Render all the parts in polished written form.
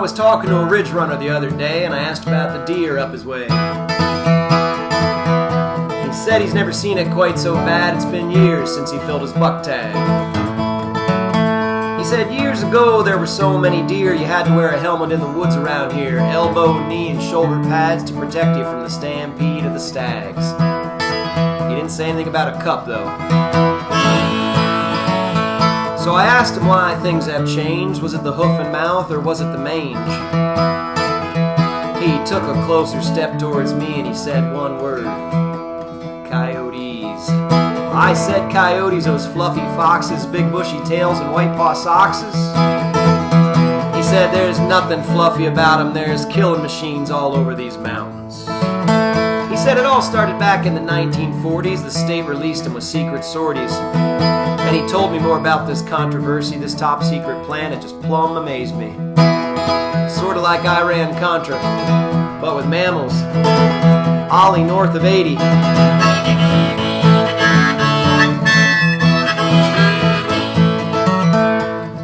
was talking to a ridge runner the other day, and I asked about the deer up his way. He said he's never seen it quite so bad. It's been years since he filled his buck tag. He said years ago there were so many deer you had to wear a helmet in the woods around here, elbow, knee, and shoulder pads to protect you from the stampede of the stags. He didn't say anything about a cup, though. So I asked him why things have changed. Was it the hoof and mouth, or was it the mange? He took a closer step towards me and he said one word: coyotes. I said coyotes, those fluffy foxes, big bushy tails, and white paw soxes. He said there's nothing fluffy about them. There's killing machines all over these mountains. He said it all started back in the 1940s. The state released them with secret sorties. And he told me more about this controversy, this top secret plan. It just plumb amazed me. Sort of like Iran-Contra, but with mammals. Ollie north of 80.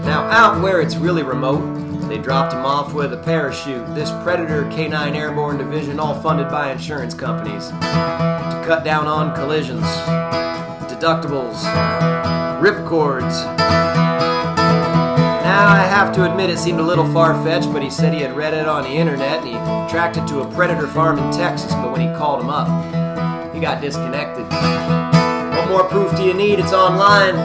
Now out where it's really remote, they dropped him off with a parachute. This Predator K9 Airborne Division, all funded by insurance companies, to cut down on collisions, deductibles, ripcords. Now I have to admit it seemed a little far-fetched, but he said he had read it on the internet and he tracked it to a predator farm in Texas, but when he called him up, he got disconnected. What more proof do you need? It's online.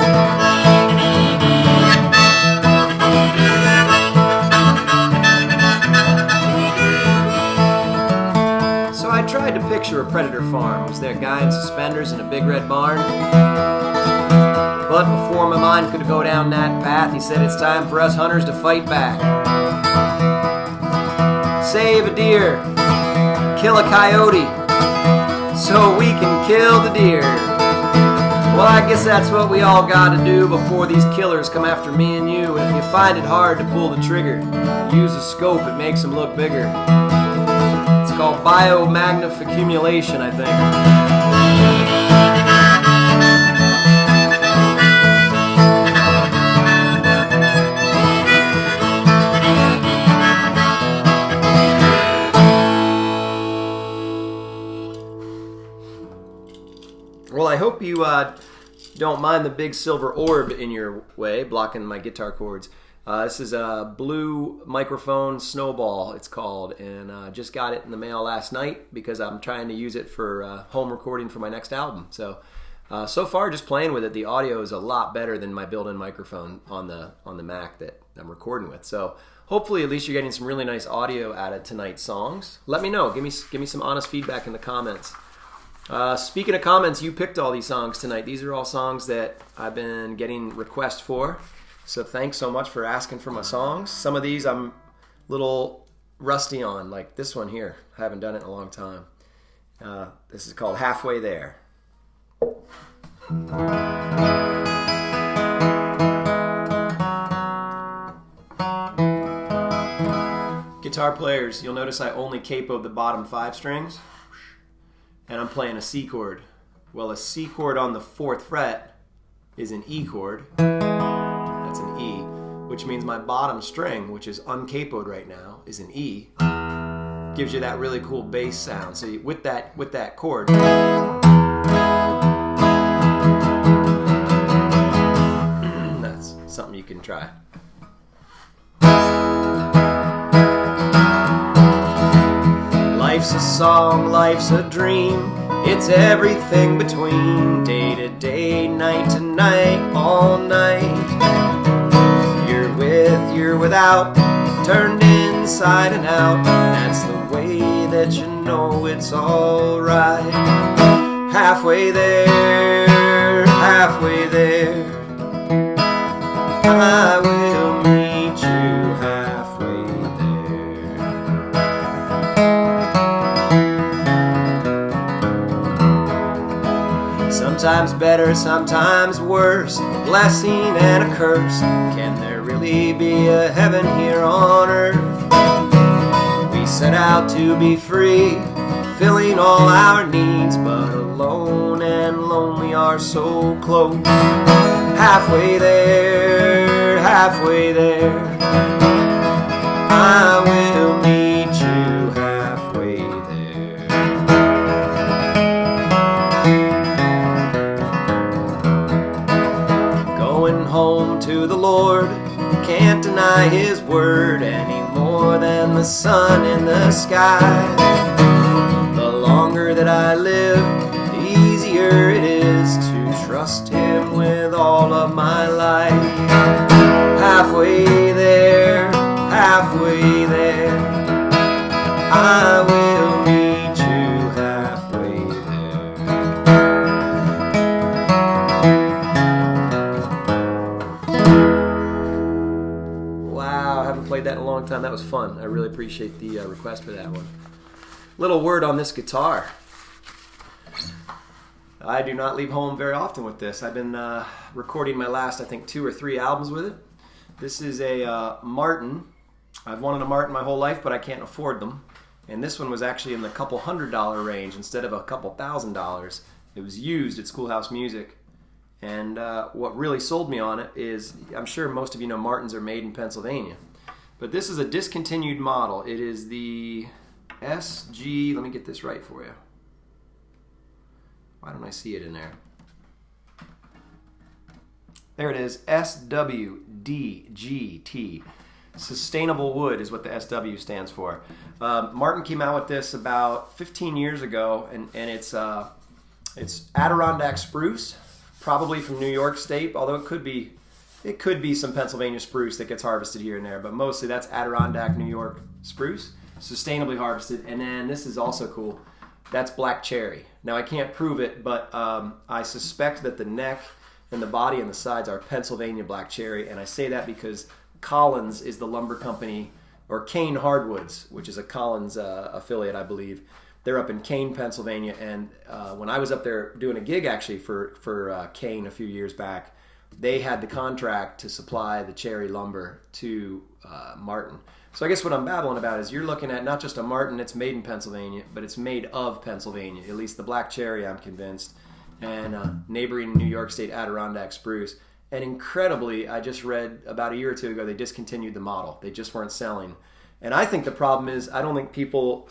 So I tried to picture a predator farm. Was there a guy in suspenders in a big red barn? But before my mind could go down that path, he said it's time for us hunters to fight back. Save a deer, kill a coyote, so we can kill the deer. Well, I guess that's what we all gotta do before these killers come after me and you. If you find it hard to pull the trigger, use a scope, it makes them look bigger. It's called biomagnification, I think. Well, I hope you don't mind the big silver orb in your way, blocking my guitar chords. This is a blue microphone snowball, it's called, and just got it in the mail last night because I'm trying to use it for home recording for my next album. So far, just playing with it, the audio is a lot better than my built-in microphone on the Mac that I'm recording with. So hopefully, at least you're getting some really nice audio out of tonight's songs. Let me know. Give me some honest feedback in the comments. Speaking of comments, you picked all these songs tonight. These are all songs that I've been getting requests for. So thanks so much for asking for my songs. Some of these I'm a little rusty on, like this one here. I haven't done it in a long time. This is called Halfway There. Guitar players, you'll notice I only capoed the bottom 5 strings. And I'm playing a C chord. Well, a C chord on the 4th fret is an E chord. That's an E, which means my bottom string, which is uncapoed right now, is an E. Gives you that really cool bass sound. So with that chord, that's something you can try. Life's a song, life's a dream. It's everything between day to day, night to night, all night. You're with, you're without, turned inside and out. That's the way that you know it's alright. Halfway there, halfway there. I will meet you halfway there. Sometimes better, sometimes worse, a blessing and a curse. Can there really be a heaven here on earth? We set out to be free, filling all our needs, but alone and lonely are so close. Halfway there, halfway there. I will meet you halfway there. Going home to the Lord, can't deny His word any more than the sun in the sky. The longer that I live, the easier it is to trust Him with all of my life. Halfway there, halfway there, I will meet you halfway there. Wow, I haven't played that in a long time. That was fun. I really appreciate the request for that one. Little word on this guitar. I do not leave home very often with this. I've been recording my last, I think, 2 or 3 albums with it. This is a Martin. I've wanted a Martin my whole life, but I can't afford them. And this one was actually in the couple $100 range instead of a couple $1,000. It was used at Schoolhouse Music. And what really sold me on it is, I'm sure most of you know Martins are made in Pennsylvania. But this is a discontinued model. It is the SG, let me get this right for you. Why don't I see it in there? There it is, SWDGT. Sustainable wood is what the SW stands for. Martin came out with this about 15 years ago, and it's Adirondack spruce, probably from New York State, although it could be some Pennsylvania spruce that gets harvested here and there, but mostly that's Adirondack, New York spruce, sustainably harvested. And then this is also cool. That's black cherry. Now I can't prove it, but I suspect that the neck and the body and the sides are Pennsylvania black cherry, and I say that because Collins is the lumber company, or Kane Hardwoods, which is a Collins affiliate, I believe. They're up in Kane, Pennsylvania, and when I was up there doing a gig actually for Kane a few years back, they had the contract to supply the cherry lumber to Martin. So I guess what I'm babbling about is you're looking at not just a Martin that's made in Pennsylvania, but it's made of Pennsylvania, at least the black cherry, I'm convinced, and neighboring New York State Adirondack spruce. And incredibly, I just read about a year or two ago, they discontinued the model. They just weren't selling. And I think the problem is, I don't think people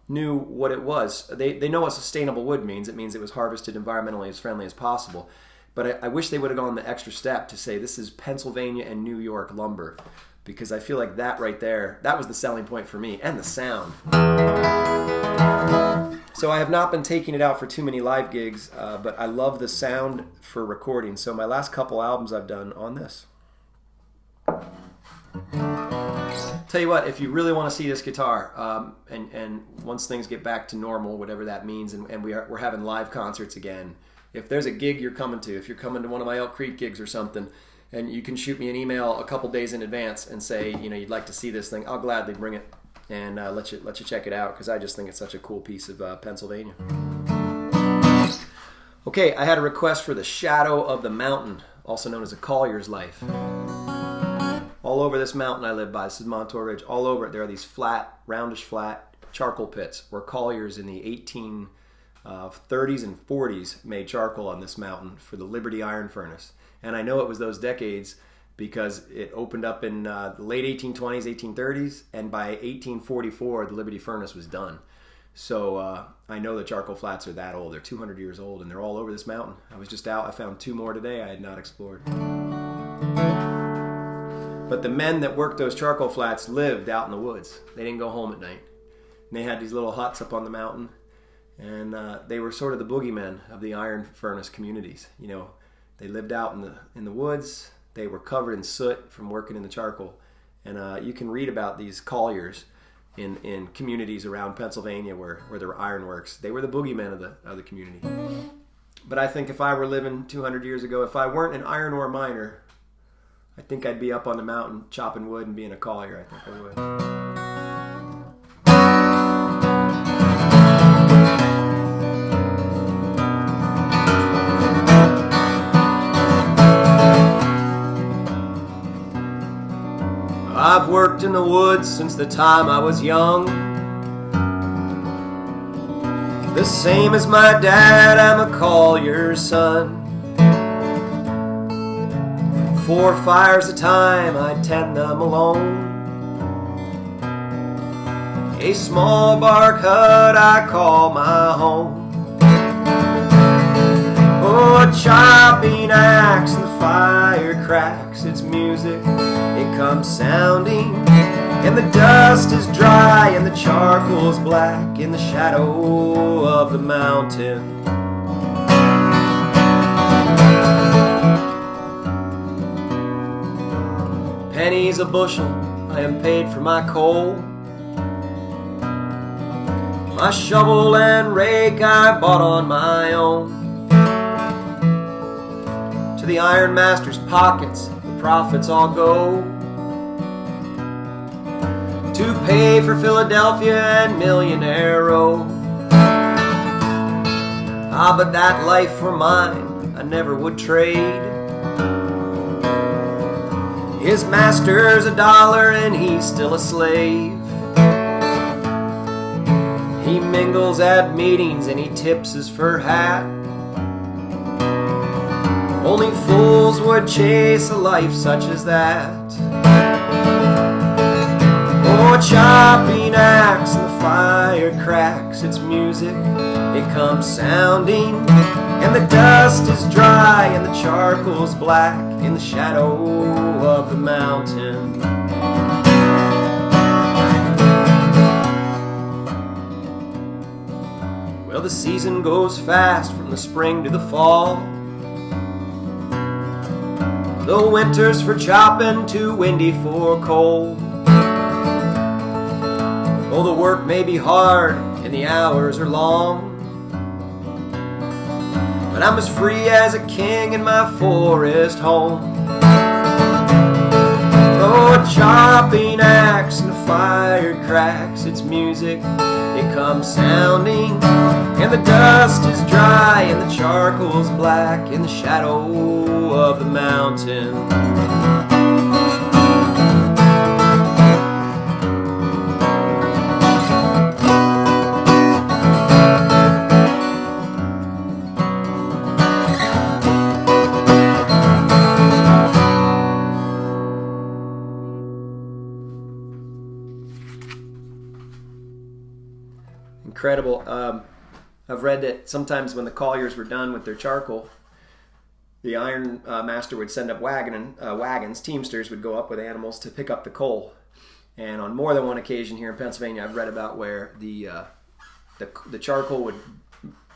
knew what it was. They know what sustainable wood means. It means it was harvested environmentally as friendly as possible. But I wish they would have gone the extra step to say this is Pennsylvania and New York lumber, because I feel like that right there, that was the selling point for me, and the sound. So I have not been taking it out for too many live gigs, but I love the sound for recording. So my last couple albums I've done on this. Tell you what, if you really want to see this guitar, and once things get back to normal, whatever that means, and we're having live concerts again, if there's a gig you're coming to, if you're coming to one of my Elk Creek gigs or something, and you can shoot me an email a couple days in advance and say, you know, you'd like to see this thing, I'll gladly bring it and let you check it out, because I just think it's such a cool piece of Pennsylvania. Okay, I had a request for the Shadow of the Mountain, also known as a Collier's Life. All over this mountain I live by, this is Montour Ridge, all over it there are these flat, roundish flat charcoal pits where colliers in the 1830s and 40s made charcoal on this mountain for the Liberty Iron Furnace. And I know it was those decades because it opened up in the late 1820s, 1830s, and by 1844 the Liberty Furnace was done. So I know the charcoal flats are that old. They're 200 years old, and they're all over this mountain. I was just out. I found 2 more today I had not explored. But the men that worked those charcoal flats lived out in the woods. They didn't go home at night. And they had these little huts up on the mountain, and they were sort of the boogeymen of the iron furnace communities. You know, they lived out in the woods. They were covered in soot from working in the charcoal. And you can read about these colliers in communities around Pennsylvania where there were ironworks. They were the boogeymen of the community. But I think if I were living 200 years ago, if I weren't an iron ore miner, I think I'd be up on the mountain chopping wood and being a collier. I think I would. I've worked in the woods since the time I was young. The same as my dad, I'm a collier's son. 4 fires a time, I tend them alone. A small bark hut I call my home. Oh, a chopping axe and the fire cracks its music. It comes sounding, and the dust is dry and the charcoal's black in the shadow of the mountain. Pennies a bushel, I am paid for my coal. My shovel and rake I bought on my own. To the iron master's pockets the profits all go, to pay for Philadelphia and Millionaire Row. Ah, but that life for mine I never would trade. His master's $1 and he's still a slave. He mingles at meetings and he tips his fur hat. Only fools would chase a life such as that. Oh, a chopping axe and the fire cracks its music. It comes sounding, and the dust is dry and the charcoal's black in the shadow of the mountain. Well, the season goes fast from the spring to the fall. The winter's for chopping, too windy for coal. Oh, the work may be hard and the hours are long, but I'm as free as a king in my forest home. Oh, a chopping axe and the fire cracks its music. It comes sounding, and the dust is dry and the charcoal's black in the shadow of the mountain. Incredible. I've read that sometimes when the colliers were done with their charcoal, the iron master would send up wagons, teamsters would go up with animals to pick up the coal. And on more than one occasion here in Pennsylvania, I've read about where the charcoal would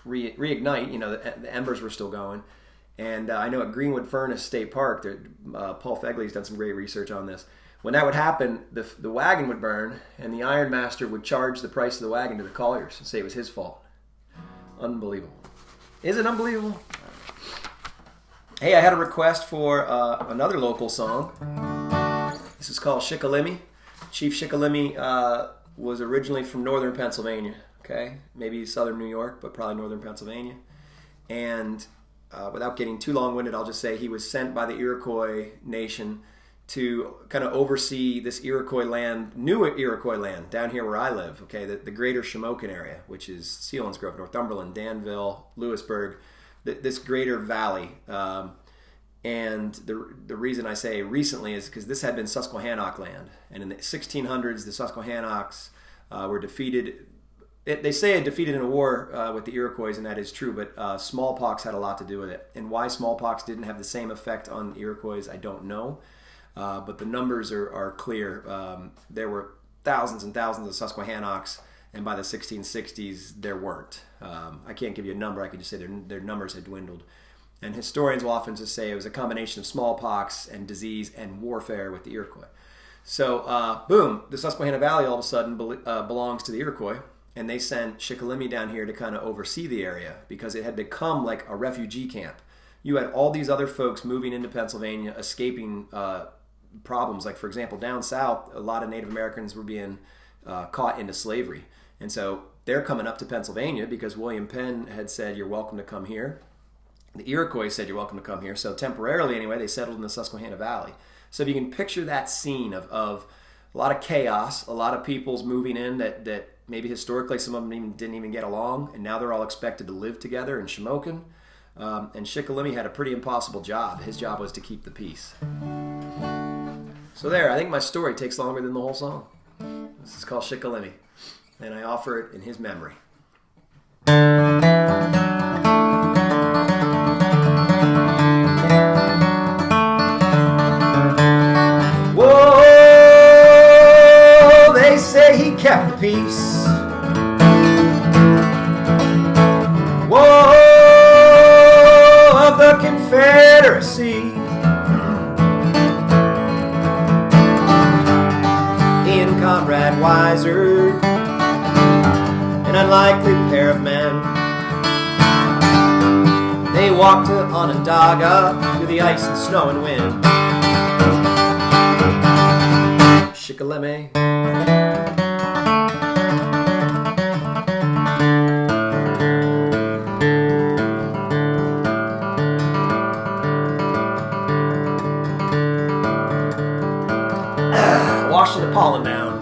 reignite. You know, the embers were still going. And I know at Greenwood Furnace State Park, Paul Fegley's done some great research on this. When that would happen, the wagon would burn, and the iron master would charge the price of the wagon to the colliers and say it was his fault. Unbelievable. Is it unbelievable? Hey, I had a request for another local song. This is called Shikellamy. Chief Shikellamy was originally from northern Pennsylvania, okay? Maybe southern New York, but probably northern Pennsylvania. And without getting too long-winded, I'll just say he was sent by the Iroquois nation to kind of oversee this Iroquois land, new Iroquois land, down here where I live, okay, the greater Shamokin area, which is Selinsgrove, Northumberland, Danville, Lewisburg, this greater valley. And the reason I say recently is because this had been Susquehannock land. And in the 1600s, the Susquehannocks were defeated. They say it defeated in a war with the Iroquois, and that is true, but smallpox had a lot to do with it. And why smallpox didn't have the same effect on the Iroquois, I don't know. But the numbers are clear. There were thousands and thousands of Susquehannocks, and by the 1660s, there weren't. I can't give you a number. I can just say their numbers had dwindled. And historians will often just say it was a combination of smallpox and disease and warfare with the Iroquois. So, boom, the Susquehanna Valley all of a sudden belongs to the Iroquois, and they sent Shikellamy down here to kind of oversee the area because it had become like a refugee camp. You had all these other folks moving into Pennsylvania, escaping problems. Like, for example, down south, a lot of Native Americans were being caught into slavery. And so they're coming up to Pennsylvania because William Penn had said, you're welcome to come here. The Iroquois said, you're welcome to come here. So temporarily, anyway, they settled in the Susquehanna Valley. So if you can picture that scene of a lot of chaos, a lot of peoples moving in that maybe historically some of them didn't even get along, and now they're all expected to live together in Shamokin. And Shikellamy had a pretty impossible job. His job was to keep the peace. So there, I think my story takes longer than the whole song. This is called Shikellamy, and I offer it in his memory. Whoa, they say he kept the peace. Whoa, of the Confederacy. He and Comrade Wiser, an unlikely pair of men, they walked to Onondaga through the ice and snow and wind. Shikellamy. Washing the pollen down.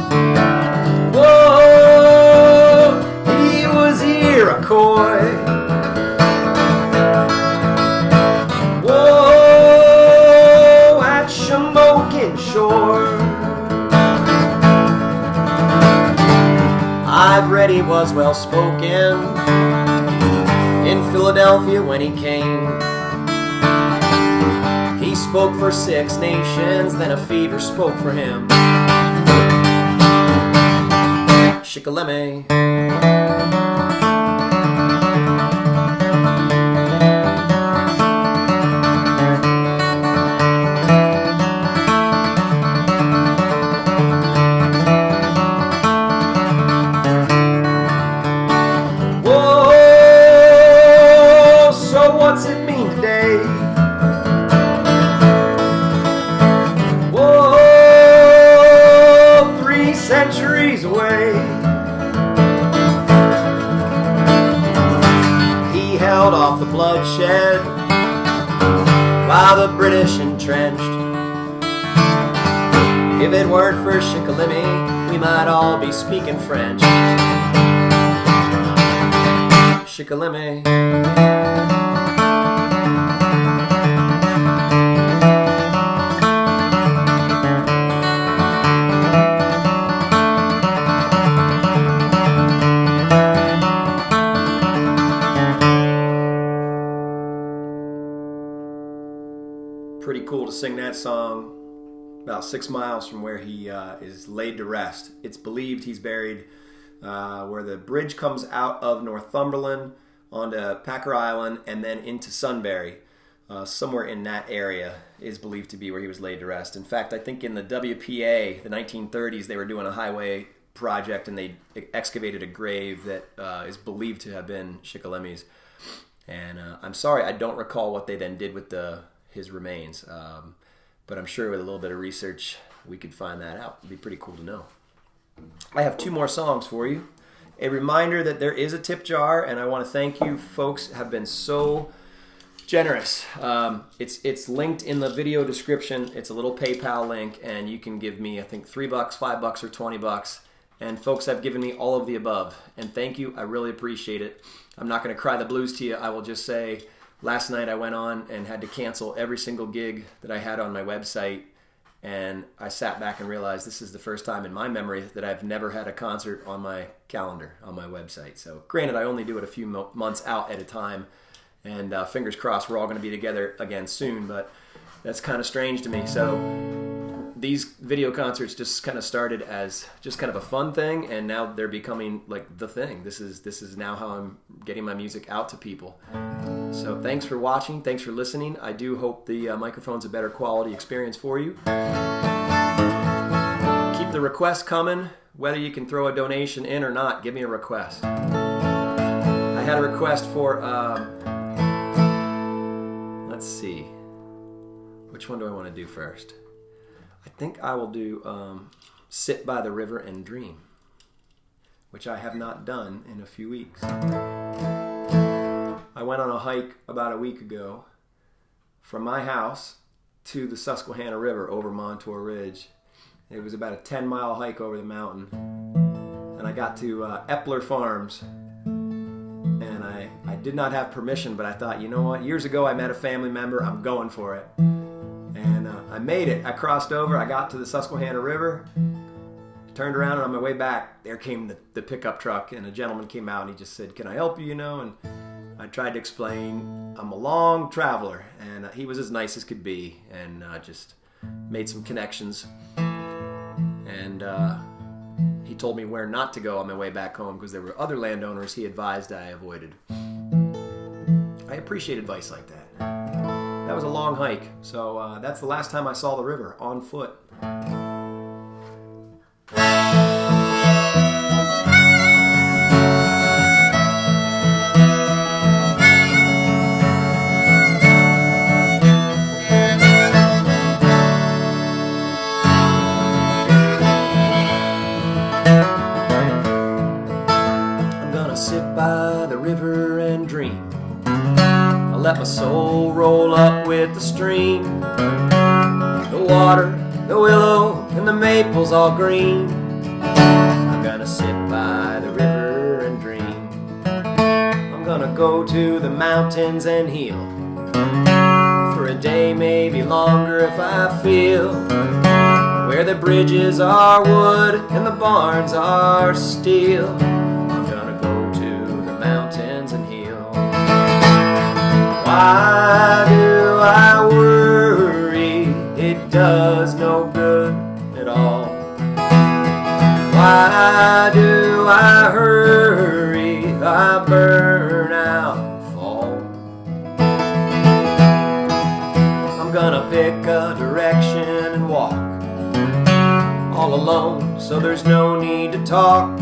Whoa, he was Iroquois. Whoa, at Shamokin Shore. I've read he was well spoken in Philadelphia when he came. He spoke for 6 nations, then a fever spoke for him. Shikellamy. Whoa, so what's it mean today? Whoa, 3 centuries away. He held off the bloodshed while the British entrenched. If it weren't for Shikellamy, we might all be speaking French. Shikellamy. Pretty cool to sing that song about 6 miles from where he is laid to rest. It's believed he's buried where the bridge comes out of Northumberland onto Packer Island and then into Sunbury. Somewhere in that area is believed to be where he was laid to rest. In fact, I think in the WPA, the 1930s, they were doing a highway project and they excavated a grave that is believed to have been Shikellamy. And I'm sorry, I don't recall what they then did with his remains. But I'm sure with a little bit of research, we could find that out. It'd be pretty cool to know. I have 2 more songs for you. A reminder that there is a tip jar, and I want to thank you folks have been so generous. It's linked in the video description. It's a little PayPal link, and you can give me, I think, $3, $5, or $20. And folks have given me all of the above. And thank you. I really appreciate it. I'm not going to cry the blues to you. I will just say, last night I went on and had to cancel every single gig that I had on my website, and I sat back and realized this is the first time in my memory that I've never had a concert on my calendar, on my website. So granted, I only do it a few months out at a time, and fingers crossed we're all going to be together again soon, but that's kind of strange to me. So these video concerts just kind of started as just kind of a fun thing, and now they're becoming like the thing. This is now how I'm getting my music out to people. So thanks for watching. Thanks for listening. I do hope the microphone's a better quality experience for you. Keep the requests coming. Whether you can throw a donation in or not, give me a request. I had a request for, let's see. Which one do I want to do first? I think I will do Sit by the River and Dream, which I have not done in a few weeks. I went on a hike about a week ago from my house to the Susquehanna River over Montour Ridge. It was about a 10-mile hike over the mountain. And I got to Epler Farms. And I did not have permission, but I thought, you know what? Years ago I met a family member. I'm going for it. And I made it. I crossed over. I got to the Susquehanna River. Turned around, and on my way back, there came the pickup truck, and a gentleman came out, and he just said, "Can I help you?" And I tried to explain I'm a long traveler, and he was as nice as could be, and just made some connections. And he told me where not to go on my way back home because there were other landowners he advised I avoided. I appreciate advice like that. That was a long hike, so that's the last time I saw the river on foot. By the river and dream. I'll let my soul roll up with the stream. The water, the willow, and the maples all green. I'm gonna sit by the river and dream. I'm gonna go to the mountains and heal. For a day, maybe longer if I feel. Where the bridges are wood and the barns are steel. Mountains and heal. Why do I worry? It does no good at all. Why do I hurry? I burn out and fall. I'm gonna pick a direction and walk all alone, so there's no need to talk.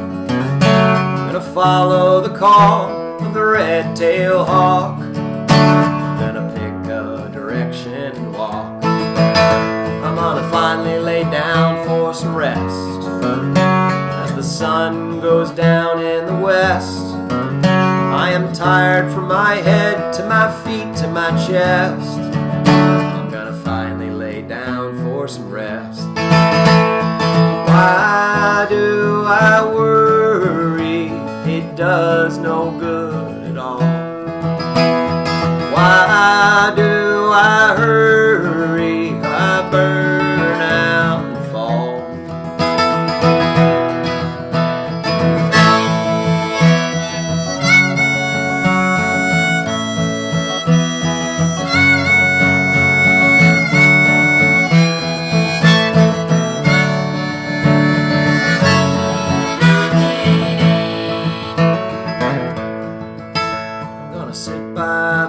Gonna follow the call of the red-tailed hawk. Gonna pick a direction and walk. I'm gonna finally lay down for some rest as the sun goes down in the west. I am tired from my head to my feet to my chest. I'm gonna finally lay down for some rest. Why do I worry? It does no good at all. Why do I hurry? I burn out and fall.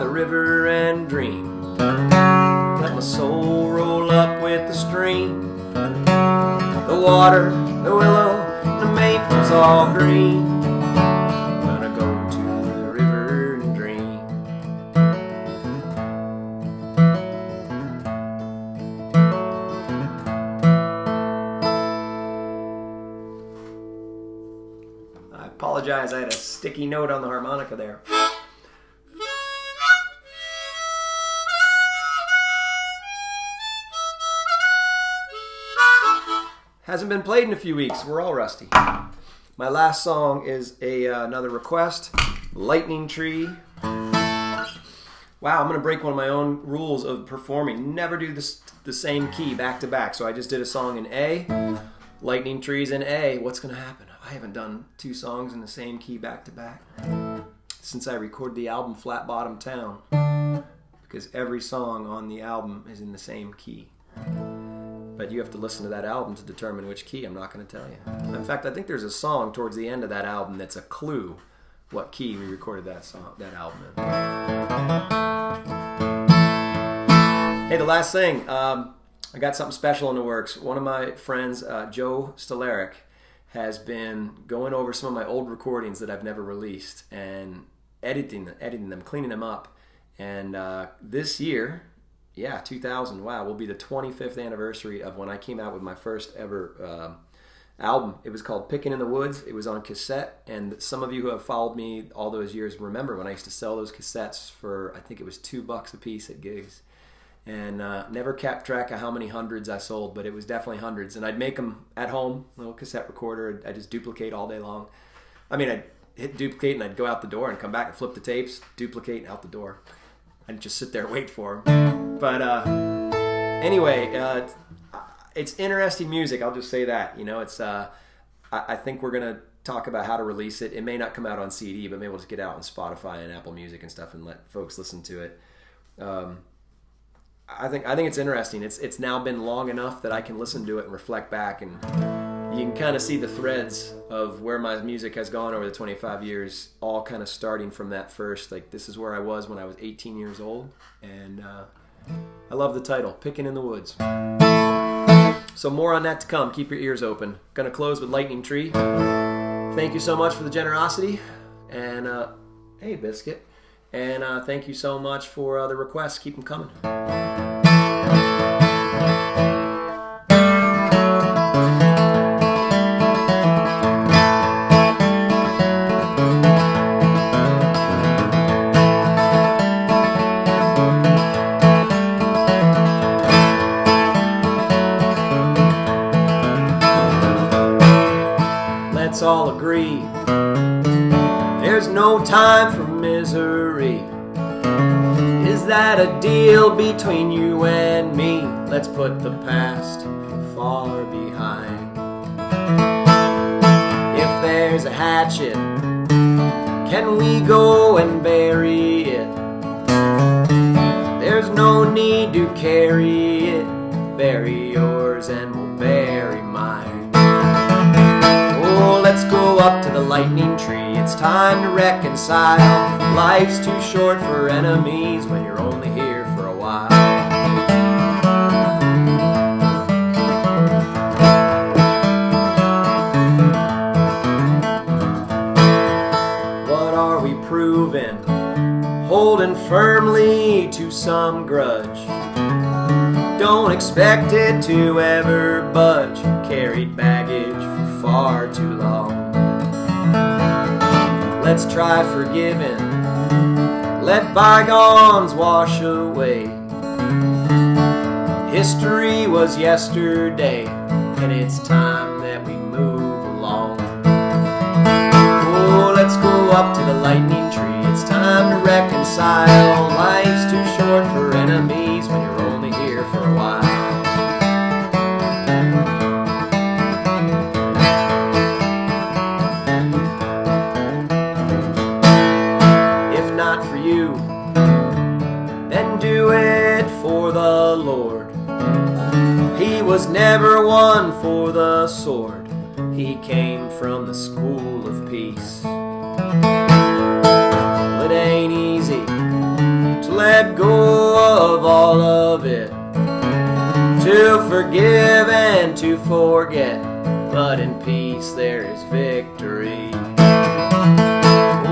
River and dream. Let my soul roll up with the stream. The water, the willow, the maples all green. Gonna go to the river and dream. I apologize, I had a sticky note on the harmonica there. Hasn't been played in a few weeks. We're all rusty. My last song is another request, Lightning Tree. Wow, I'm going to break one of my own rules of performing. Never do the same key back to back. So I just did a song in A, Lightning Tree's in A. What's going to happen? I haven't done two songs in the same key back to back since I recorded the album Flat Bottom Town, because every song on the album is in the same key. But you have to listen to that album to determine which key. I'm not going to tell you. In fact, I think there's a song towards the end of that album that's a clue what key we recorded that album in. Hey, the last thing. I got something special in the works. One of my friends, Joe Stolaric, has been going over some of my old recordings that I've never released and editing them, cleaning them up. And this year... 2000, wow, will be the 25th anniversary of when I came out with my first ever album. It was called Pickin' in the Woods. It was on cassette, and some of you who have followed me all those years remember when I used to sell those cassettes for, I think it was $2 a piece at gigs. And never kept track of how many hundreds I sold, but it was definitely hundreds. And I'd make them at home, little cassette recorder. I'd just duplicate all day long. I mean, I'd hit duplicate, and I'd go out the door and come back and flip the tapes, duplicate, and out the door. I'd just sit there and wait for them. But anyway, it's interesting music. I'll just say that. You know, it's I think we're going to talk about how to release it. It may not come out on CD, but maybe we'll just get out on Spotify and Apple Music and stuff and let folks listen to it. I think it's interesting. It's now been long enough that I can listen to it and reflect back, and you can kind of see the threads of where my music has gone over the 25 years, all kind of starting from that first. Like, this is where I was when I was 18 years old, and I love the title, Picking in the Woods. So more on that to come. Keep your ears open. Gonna close with Lightning Tree. Thank you so much for the generosity, and hey, Biscuit. And thank you so much for the requests. Keep them coming. Let's all agree there's no time for misery. Is that a deal between you and me? Let's put the past far behind. If there's a hatchet, can we go and bury it? There's no need to carry it. Bury yours and we'll bury mine. Oh, let's go up to the lightning tree. It's time to reconcile. Life's too short for enemies when you're only here for a while. What are we proving? Holding firmly to some grudge. Don't expect it to ever budge. Carried baggage for far too long. Let's try forgiving. Let bygones wash away. History was yesterday, and it's time that we move along. Oh, let's go up to the lightning tree. It's time to reconcile. Life's too short for enemies when you're only here for a while. If not for you, then do it for the Lord. He was never one for the sword. He came from the school of peace. But it ain't easy to let go of all of it, to forgive and to forget, but in peace there is victory.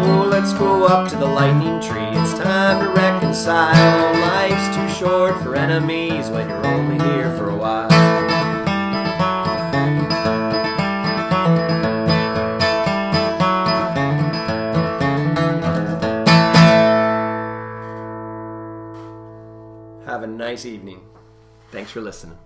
Oh, let's go up to the lightning tree. It's time to reconcile. Life's too short for enemies when you're only here for a while. Have a nice evening. Thanks for listening.